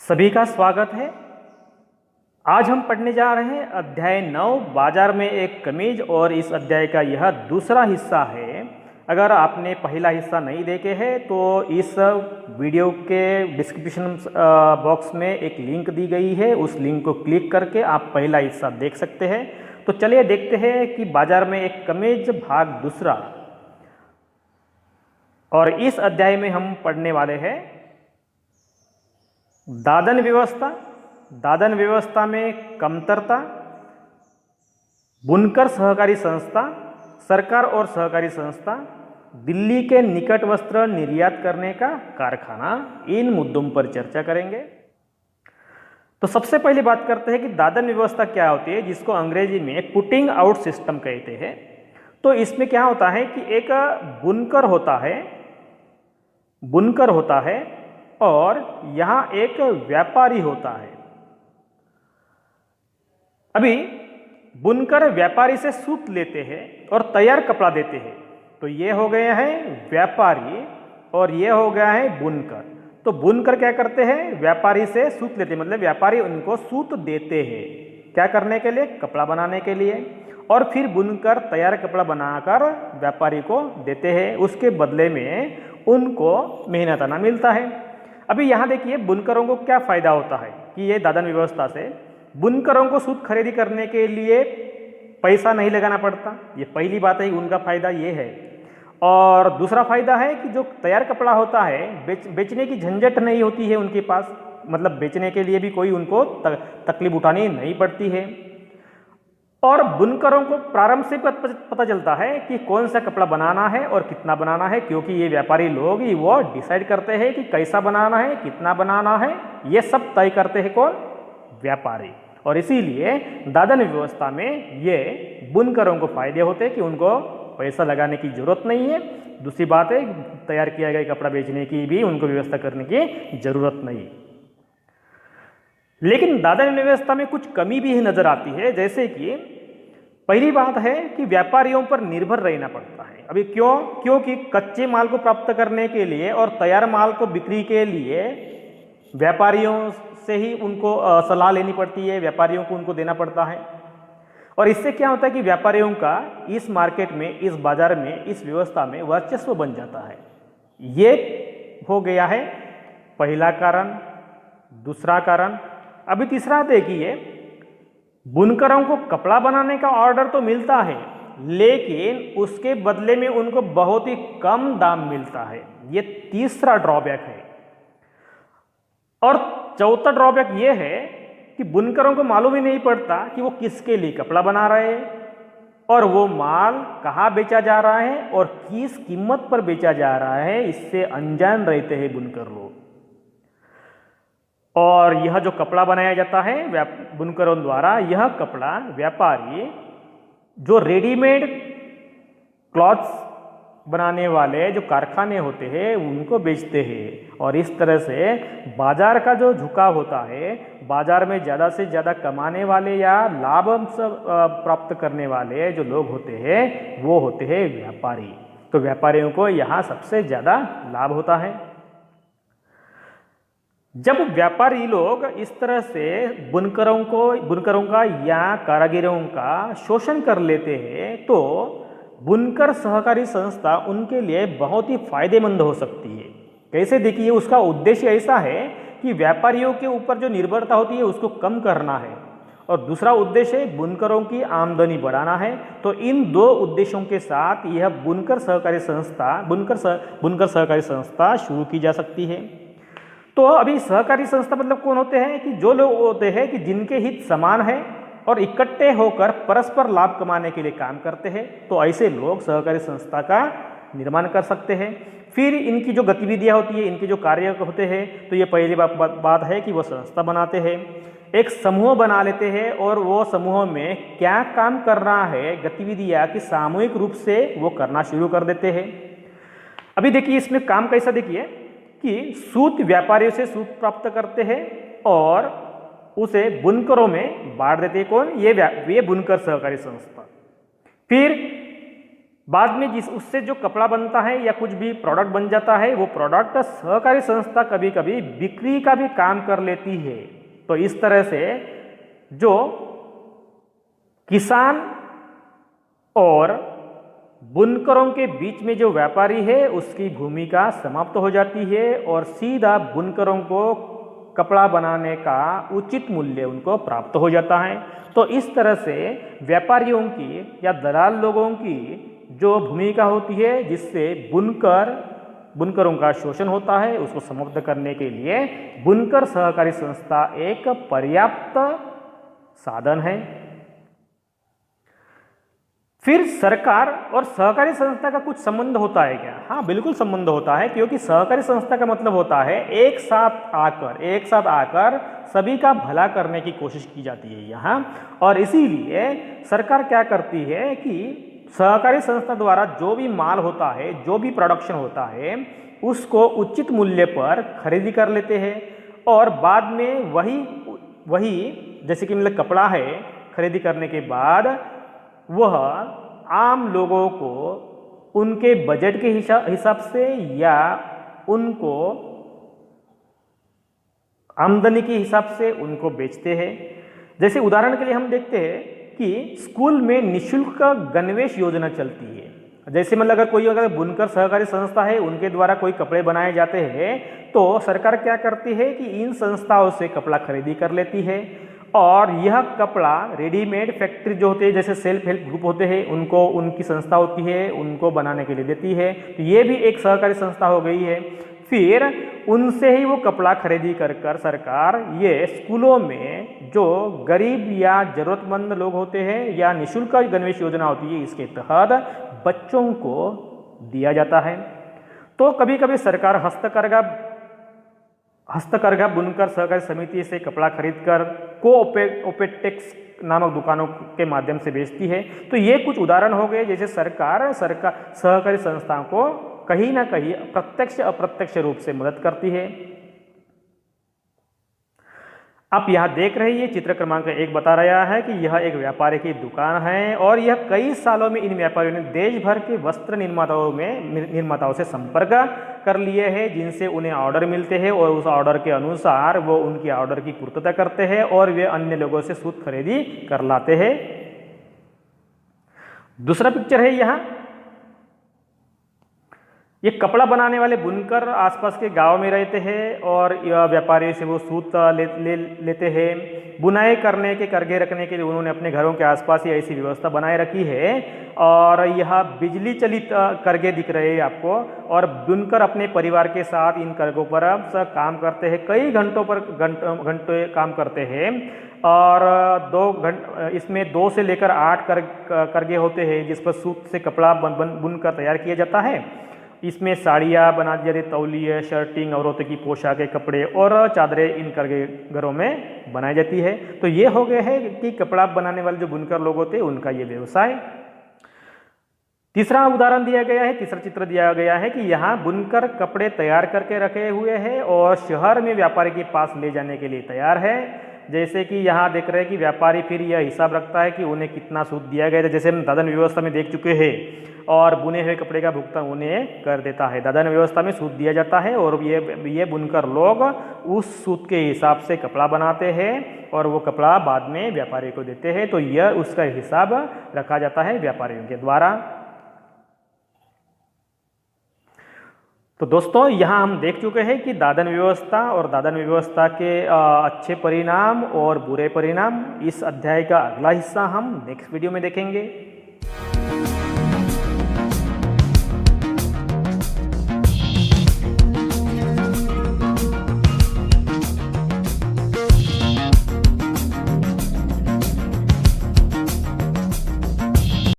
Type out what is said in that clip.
सभी का स्वागत है। आज हम पढ़ने जा रहे हैं अध्याय 9 बाजार में एक कमीज और इस अध्याय का यह दूसरा हिस्सा है। अगर आपने पहला हिस्सा नहीं देखे हैं तो इस वीडियो के डिस्क्रिप्शन बॉक्स में एक लिंक दी गई है, उस लिंक को क्लिक करके आप पहला हिस्सा देख सकते हैं। तो चलिए देखते हैं कि बाजार में एक कमीज भाग दूसरा। और इस अध्याय में हम पढ़ने वाले हैं दादन व्यवस्था, दादन व्यवस्था में कमतरता, बुनकर सहकारी संस्था, सरकार और सहकारी संस्था, दिल्ली के निकट वस्त्र निर्यात करने का कारखाना, इन मुद्दों पर चर्चा करेंगे। तो सबसे पहले बात करते हैं कि दादन व्यवस्था क्या होती है, जिसको अंग्रेजी में पुटिंग आउट सिस्टम कहते हैं। तो इसमें क्या होता है कि एक बुनकर होता है और यहाँ एक व्यापारी होता है। अभी बुनकर व्यापारी से सूत लेते हैं और तैयार कपड़ा देते हैं, तो ये हो गए हैं व्यापारी और ये हो गया है बुनकर। तो बुनकर क्या करते हैं, व्यापारी से सूत लेते हैं, मतलब व्यापारी उनको सूत देते हैं, क्या करने के लिए, कपड़ा बनाने के लिए। और फिर बुनकर तैयार कपड़ा बनाकर व्यापारी को देते हैं, उसके बदले में उनको मेहनताना मिलता है। अभी यहाँ देखिए बुनकरों को क्या फ़ायदा होता है कि ये दादन व्यवस्था से बुनकरों को सूत खरीदी करने के लिए पैसा नहीं लगाना पड़ता, ये पहली बात है, उनका फ़ायदा ये है। और दूसरा फ़ायदा है कि जो तैयार कपड़ा होता है बेचने की झंझट नहीं होती है उनके पास, मतलब बेचने के लिए भी कोई उनको तकलीफ उठानी नहीं पड़ती है। और बुनकरों को प्रारंभ से पता चलता है कि कौन सा कपड़ा बनाना है और कितना बनाना है, क्योंकि ये व्यापारी लोग ही वो डिसाइड करते हैं कि कैसा बनाना है, कितना बनाना है, ये सब तय करते हैं कौन, व्यापारी। और इसीलिए दादन व्यवस्था में ये बुनकरों को फायदे होते हैं कि उनको पैसा लगाने की जरूरत नहीं है। दूसरी बात है तैयार किया गया कपड़ा बेचने की भी उनको व्यवस्था करने की जरूरत नहीं। लेकिन दादन व्यवस्था में कुछ कमी भी नजर आती है, जैसे कि पहली बात है कि व्यापारियों पर निर्भर रहना पड़ता है। अभी क्योंकि कच्चे माल को प्राप्त करने के लिए और तैयार माल को बिक्री के लिए व्यापारियों से ही उनको सलाह लेनी पड़ती है, व्यापारियों को उनको देना पड़ता है। और इससे क्या होता है कि व्यापारियों का इस मार्केट में, इस बाजार में, इस व्यवस्था में वर्चस्व बन जाता है। ये हो गया है पहला कारण। दूसरा कारण, अभी तीसरा देखिए, बुनकरों को कपड़ा बनाने का ऑर्डर तो मिलता है, लेकिन उसके बदले में उनको बहुत ही कम दाम मिलता है। ये तीसरा ड्रॉबैक है। और चौथा ड्रॉबैक ये है कि बुनकरों को मालूम ही नहीं पड़ता कि वो किसके लिए कपड़ा बना रहे हैं और वो माल कहाँ बेचा जा रहा है और किस कीमत पर बेचा जा रहा है, इससे अनजान रहते हैं बुनकर लोग। और यह जो कपड़ा बनाया जाता है बुनकरों द्वारा, यह कपड़ा व्यापारी जो रेडीमेड क्लॉथ्स बनाने वाले जो कारखाने होते हैं उनको बेचते हैं। और इस तरह से बाजार का जो झुकाव होता है, बाजार में ज़्यादा से ज़्यादा कमाने वाले या लाभ प्राप्त करने वाले जो लोग होते हैं वो होते हैं व्यापारी। तो व्यापारियों को यहाँ सबसे ज़्यादा लाभ होता है। जब व्यापारी लोग इस तरह से बुनकरों का या कारीगरों का शोषण कर लेते हैं तो बुनकर सहकारी संस्था उनके लिए बहुत ही फायदेमंद हो सकती है। कैसे, देखिए, उसका उद्देश्य ऐसा है कि व्यापारियों के ऊपर जो निर्भरता होती है उसको कम करना है, और दूसरा उद्देश्य बुनकरों की आमदनी बढ़ाना है। तो इन दो उद्देश्यों के साथ यह बुनकर सहकारी संस्था शुरू की जा सकती है। तो अभी सहकारी संस्था मतलब कौन होते हैं कि जो लोग होते हैं कि जिनके हित समान है और इकट्ठे होकर परस्पर लाभ कमाने के लिए काम करते हैं, तो ऐसे लोग सहकारी संस्था का निर्माण कर सकते हैं। फिर इनकी जो गतिविधियां होती है, इनके जो कार्य होते हैं, तो ये पहली बात है कि वो संस्था बनाते हैं, एक समूह बना लेते हैं और वो समूह में क्या काम कर रहा है, गतिविधियां की सामूहिक रूप से वो करना शुरू कर देते हैं। अभी देखिए इसमें काम कैसा, देखिए कि सूत व्यापारियों से सूत प्राप्त करते हैं और उसे बुनकरों में बांट देते हैं। कौन, ये बुनकर सहकारी संस्था। फिर बाद में जिस उससे जो कपड़ा बनता है या कुछ भी प्रोडक्ट बन जाता है, वो प्रोडक्ट सहकारी संस्था कभी कभी बिक्री का भी काम कर लेती है। तो इस तरह से जो किसान और बुनकरों के बीच में जो व्यापारी है उसकी भूमिका समाप्त हो जाती है और सीधा बुनकरों को कपड़ा बनाने का उचित मूल्य उनको प्राप्त हो जाता है। तो इस तरह से व्यापारियों की या दलाल लोगों की जो भूमिका होती है, जिससे बुनकरों का शोषण होता है, उसको समाप्त करने के लिए बुनकर सहकारी संस्था एक पर्याप्त साधन है। फिर सरकार और सहकारी संस्था का कुछ संबंध होता है क्या? हाँ, बिल्कुल संबंध होता है, क्योंकि सहकारी संस्था का मतलब होता है एक साथ आकर सभी का भला करने की कोशिश की जाती है यहाँ। और इसीलिए सरकार क्या करती है कि सहकारी संस्था द्वारा जो भी माल होता है, जो भी प्रोडक्शन होता है, उसको उचित मूल्य पर खरीदी कर लेते हैं और बाद में वही जैसे कि मतलब कपड़ा है, खरीदी करने के बाद वह आम लोगों को उनके बजट के हिसाब से या उनको आमदनी के हिसाब से उनको बेचते हैं। जैसे उदाहरण के लिए हम देखते हैं कि स्कूल में निःशुल्क गणवेश योजना चलती है। जैसे मतलब अगर बुनकर सहकारी संस्था है, उनके द्वारा कोई कपड़े बनाए जाते हैं, तो सरकार क्या करती है कि इन संस्थाओं से कपड़ा खरीदी कर लेती है और यह कपड़ा रेडीमेड फैक्ट्री जो होते हैं, जैसे सेल्फ हेल्प ग्रुप होते हैं, उनको उनकी संस्था होती है, उनको बनाने के लिए देती है। तो ये भी एक सहकारी संस्था हो गई है। फिर उनसे ही वो कपड़ा खरीदी कर सरकार ये स्कूलों में जो गरीब या जरूरतमंद लोग होते हैं या निःशुल्क गणवेश योजना होती है, इसके तहत बच्चों को दिया जाता है। तो कभी कभी सरकार हस्तकरघा बुनकर सहकारी समिति से कपड़ा खरीदकर कोऑपरेटिव्स नामक दुकानों के माध्यम से बेचती है। तो ये कुछ उदाहरण हो गए जैसे सरकार सहकारी संस्थाओं को कहीं ना कहीं प्रत्यक्ष अप्रत्यक्ष रूप से मदद करती है। आप यहाँ देख रहे हैं, चित्र क्रमांक 1 बता रहा है कि यह एक व्यापारी की दुकान है और यह कई सालों में इन व्यापारियों ने देश भर के वस्त्र निर्माताओं से संपर्क कर लिए हैं, जिनसे उन्हें ऑर्डर मिलते हैं और उस ऑर्डर के अनुसार वो उनकी ऑर्डर की पूर्तता करते हैं और वे अन्य लोगों से सूत खरीदी कर लाते हैं। दूसरा पिक्चर है यहाँ, ये कपड़ा बनाने वाले बुनकर आसपास के गांव में रहते हैं और व्यापारियों से वो सूत लेते हैं। बुनाई करने के करघे रखने के लिए उन्होंने अपने घरों के आसपास ही ऐसी व्यवस्था बनाए रखी है और यह बिजली चलित करघे दिख रहे हैं आपको। और बुनकर अपने परिवार के साथ इन करघों पर काम करते हैं, कई घंटे काम करते हैं और इसमें 2 से लेकर 8 करघे होते हैं जिस पर सूत से कपड़ा बुनकर तैयार किया जाता है। इसमें साड़ियाँ बना दी जाती, तौलिए, शर्टिंग, औरतों की पोशाकें, कपड़े और चादरें इन करके घरों में बनाई जाती है। तो ये हो गए है कि कपड़ा बनाने वाले जो बुनकर लोग होते हैं उनका ये व्यवसाय। तीसरा उदाहरण दिया गया है, तीसरा चित्र दिया गया है कि यहाँ बुनकर कपड़े तैयार करके रखे हुए हैं और शहर में व्यापारी के पास ले जाने के लिए तैयार है। जैसे कि यहाँ देख रहे हैं कि व्यापारी फिर यह हिसाब रखता है कि उन्हें कितना सूत दिया गया है, जैसे हम दादन व्यवस्था में देख चुके हैं, और बुने हुए कपड़े का भुगतान उन्हें कर देता है। दादन व्यवस्था में सूत दिया जाता है और ये बुनकर लोग उस सूत के हिसाब से कपड़ा बनाते हैं और वो कपड़ा बाद में व्यापारी को देते हैं। तो यह उसका हिसाब रखा जाता है व्यापारियों के द्वारा। तो दोस्तों, यहाँ हम देख चुके हैं कि दादन व्यवस्था और दादन व्यवस्था के अच्छे परिणाम और बुरे परिणाम। इस अध्याय का अगला हिस्सा हम नेक्स्ट वीडियो में देखेंगे।